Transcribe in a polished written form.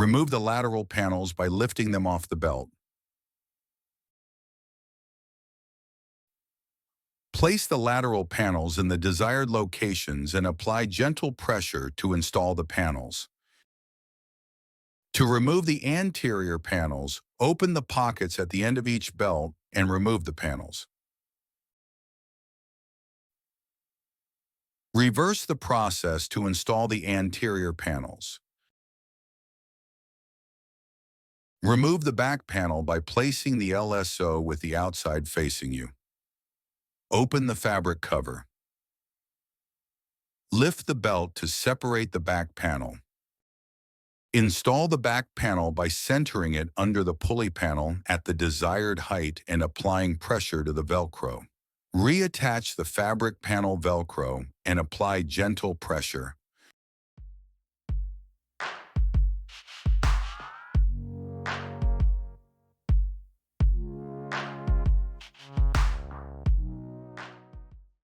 Remove the lateral panels by lifting them off the belt. Place the lateral panels in the desired locations and apply gentle pressure to install the panels. To remove the anterior panels, open the pockets at the end of each belt and remove the panels. Reverse the process to install the anterior panels. Remove the back panel by placing the LSO with the outside facing you. Open the fabric cover. Lift the belt to separate the back panel. Install the back panel by centering it under the pulley panel at the desired height and applying pressure to the Velcro. Reattach the fabric panel Velcro and apply gentle pressure.